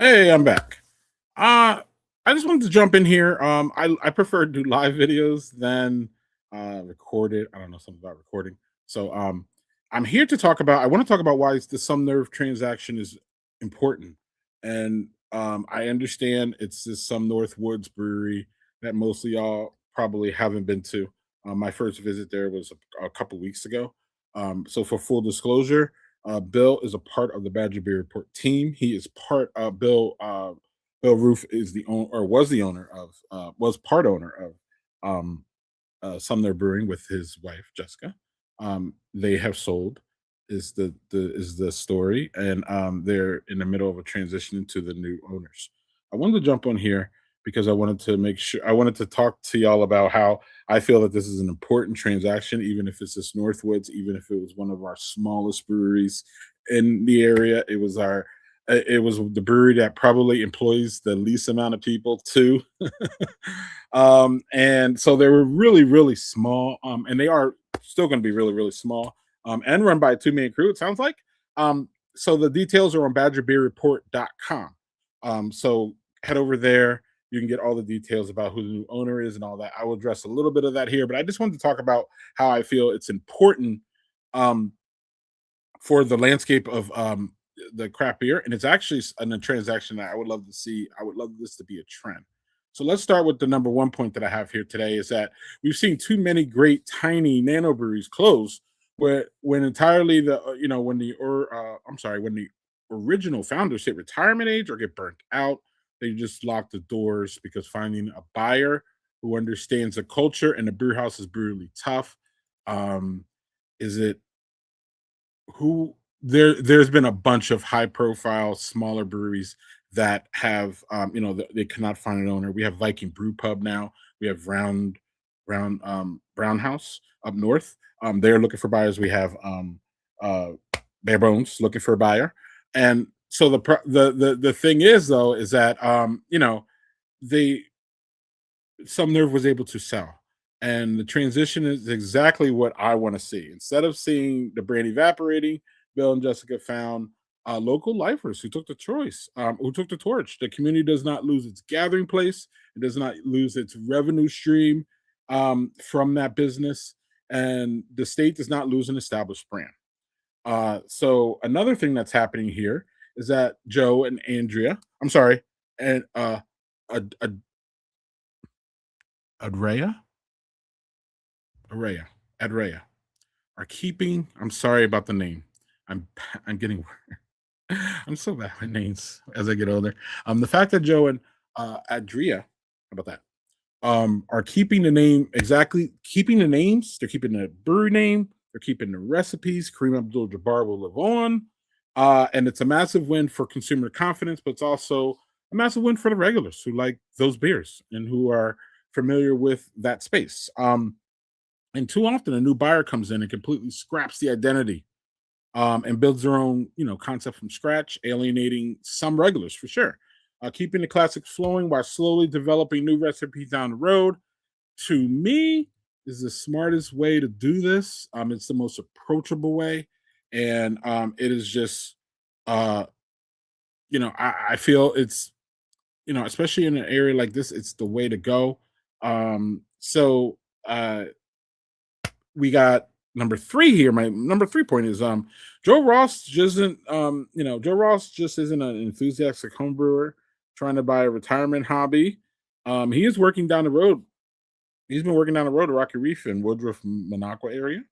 Hey, I'm back. Uh, I just wanted to jump in here. I prefer to do live videos than recorded. I don't know something about recording. So I'm here to talk about. I want to talk about why the Some Nerve transaction is important, and I understand it's this Some North Woods brewery that most of y'all probably haven't been to. My first visit there was a couple weeks ago. So for full disclosure, Bill is a part of the Badger Beer Report team. He is part of Bill Roof is the owner or was the owner of was part owner of um, Sumner Brewing with his wife Jessica. They have sold is the story, and they're in the middle of a transition into the new owners. I wanted to jump on here because I wanted to make sure I wanted to talk to y'all about how I feel that this is an important transaction, even if it's just Northwoods, even if it was one of our smallest breweries in the area. It was the brewery that probably employs the least amount of people too. And so they were really, really small. And they are still going to be really, really small. And run by a two-man crew, it sounds like. So the details are on badgerbeerreport.com. So head over there. You can get all the details about who the new owner is and all that. I will address a little bit of that here, but I just wanted to talk about how I feel it's important um, for the landscape of the craft beer, and it's actually a transaction that I would love to see. I would love this to be a trend. So let's start with the number one point that I have here today is that we've seen too many great tiny nano breweries close, where when entirely the when the or I'm sorry when the original founders hit retirement age or get burnt out, they just lock the doors because finding a buyer who understands the culture and the brew house is brutally tough. Is it who there's been a bunch of high profile smaller breweries that have they cannot find an owner. We have Viking Brew Pub now. We have Brown House up north. They're looking for buyers. We have uh Bare Bones looking for a buyer. And so the thing is though is that they some nerve was able to sell. And the transition is exactly what I want to see. Instead of seeing the brand evaporating, Bill and Jessica found local lifers who took the choice, who took the torch. The community does not lose its gathering place. It does not lose its revenue stream from that business. And the state does not lose an established brand. So another thing that's happening here is that Joe and Andrea, I'm sorry, and Ad- Adrea, Araya, Adrea are keeping. I'm sorry about the name. I'm I'm getting. I'm so bad with names as I get older. The fact that Joe and Adria, how about that? Are keeping the name exactly, keeping the names. They're keeping the brewery name. They're keeping the recipes. Kareem Abdul-Jabbar will live on, and it's a massive win for consumer confidence, but it's also a massive win for the regulars who like those beers and who are familiar with that space. And too often, a new buyer comes in and completely scraps the identity and builds their own, concept from scratch, alienating some regulars for sure. Keeping the classics flowing while slowly developing new recipes down the road, to me, is the smartest way to do this. It's the most approachable way, and it is just, uh, I feel it's, especially in an area like this, it's the way to go. So we got number three here. My number 3 point is Joe Ross just isn't Joe Ross just isn't an enthusiastic home brewer trying to buy a retirement hobby. He is working down the road. He's been working down the road to Rocky Reef and Woodruff, Minocqua area.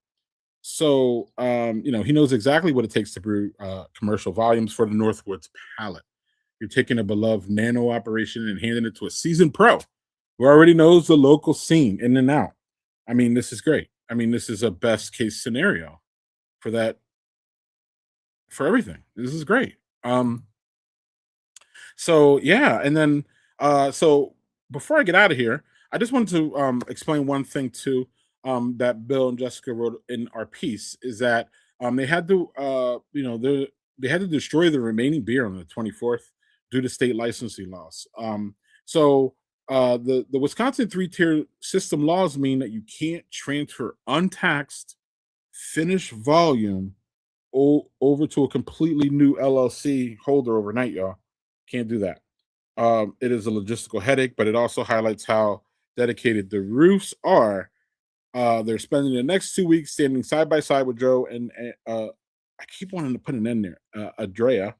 So he knows exactly what it takes to brew commercial volumes for the Northwoods palate. You're taking a beloved nano operation and handing it to a seasoned pro who already knows the local scene in and out. I mean, this is great. I mean, this is a best case scenario for that, for everything. This is great. So yeah, and then so before I get out of here, I just wanted to explain one thing too, that Bill and Jessica wrote in our piece is that they had to they had to destroy the remaining beer on the 24th due to state licensing laws. So the Wisconsin three-tier system laws mean that you can't transfer untaxed finished volume over to a completely new LLC holder overnight, y'all. Can't do that. It is a logistical headache, but it also highlights how dedicated the roofs are. They're spending the next 2 weeks standing side by side with Joe and I keep wanting to put an end there, Adrea,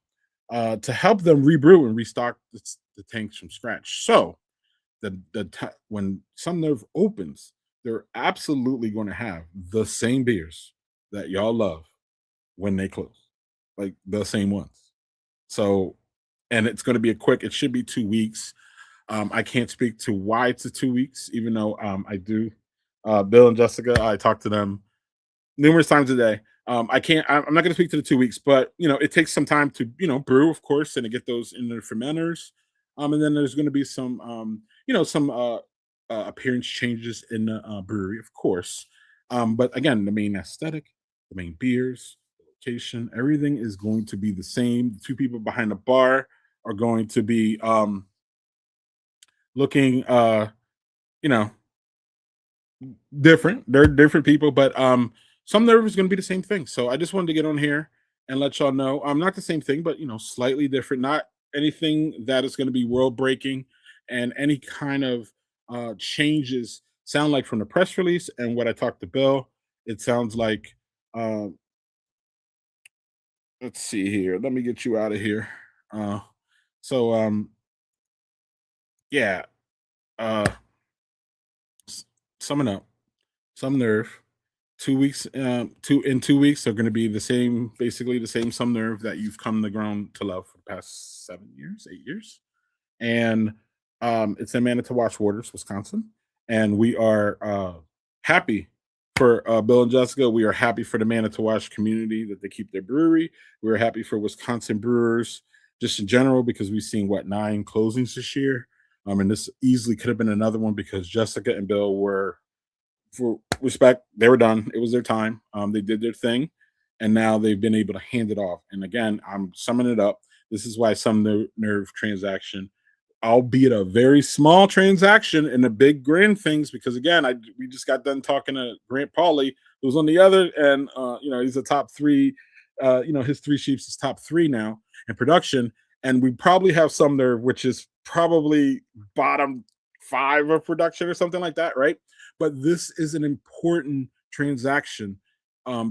to help them rebrew and restock the tanks from scratch. So when Some Nerve opens, they're absolutely going to have the same beers that y'all love when they close, like the same ones. So, and it's going to be a quick. It should be 2 weeks. I can't speak to why it's a 2 weeks, even though I do. Bill and Jessica, I talk to them numerous times a day. I can't. I'm not going to speak to the 2 weeks, but it takes some time to brew, of course, and to get those in the fermenters. And then there's going to be some some appearance changes in the brewery, of course. But again, the main aesthetic, the main beers, the location, everything is going to be the same. The two people behind the bar are going to be looking, you know, different. They're different people, but some nerve is going to be the same thing. So I just wanted to get on here and let y'all know. Not the same thing, but slightly different. Not anything that is going to be world breaking, and any kind of changes sound like from the press release and what I talked to Bill. It sounds like. Uh, let's see here. Let me get you out of here. Uh, so yeah. Uh, Summing up, some nerve. 2 weeks, 2 weeks are going to be the same, basically the same some nerve that you've come to grown to love for the past 7 years, 8 years, and it's in Manitowoc Waters, Wisconsin, and we are happy for Bill and Jessica. We are happy for the Manitowoc community that they keep their brewery. We're happy for Wisconsin brewers just in general because we've seen what 9 closings this year. And this easily could have been another one because Jessica and Bill were for respect, they were done. It was their time. They did their thing, and now they've been able to hand it off. And again, I'm summing it up. This is why some nerve transaction, albeit a very small transaction in the big grand things, because again, we just got done talking to Grant Pauly, who's on the other, and he's a top three. His three sheeps is top three now in production, and we probably have some nerve, which is probably bottom five of production or something like that, right? But this is an important transaction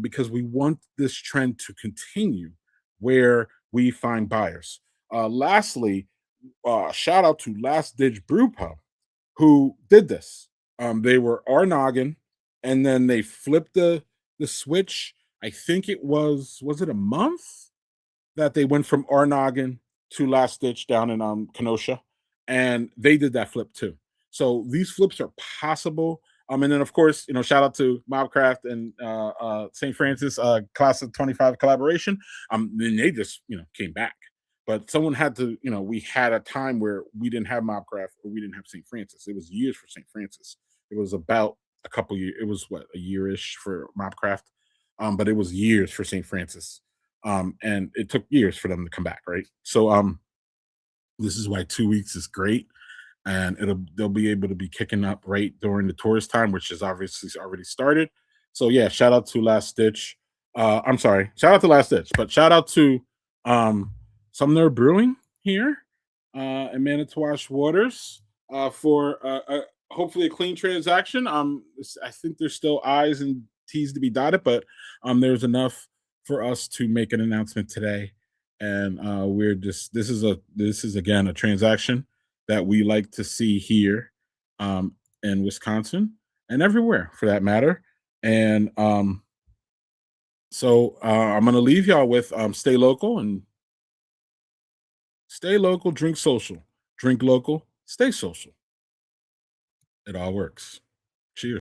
because we want this trend to continue where we find buyers. Lastly, shout out to Last Ditch Brew Pub who did this. They were our noggin, and then they flipped the switch. I think it was it a month that they went from Arnoggin to Last Stitch down in Kenosha, and they did that flip too. So these flips are possible. And then of course, shout out to Mobcraft and St. Francis class of 25 collaboration. Then they just came back. But someone had to, we had a time where we didn't have Mobcraft or we didn't have St. Francis. It was years for St. Francis. It was about a couple years. It was what, a year-ish for Mobcraft. But it was years for St. Francis, and it took years for them to come back, right? So this is why 2 weeks is great, and they'll be able to be kicking up right during the tourist time, which is obviously already started. So yeah, shout out to Last Stitch. I'm sorry, shout out to Last Stitch, but shout out to Sumner Brewing here in Manitowoc Waters for hopefully a clean transaction. I think there's still I's and T's to be dotted, but there's enough for us to make an announcement today. And we're just this is again a transaction that we like to see here in Wisconsin and everywhere for that matter. And I'm gonna leave y'all with stay local, drink social, drink local, stay social. It all works. Cheers.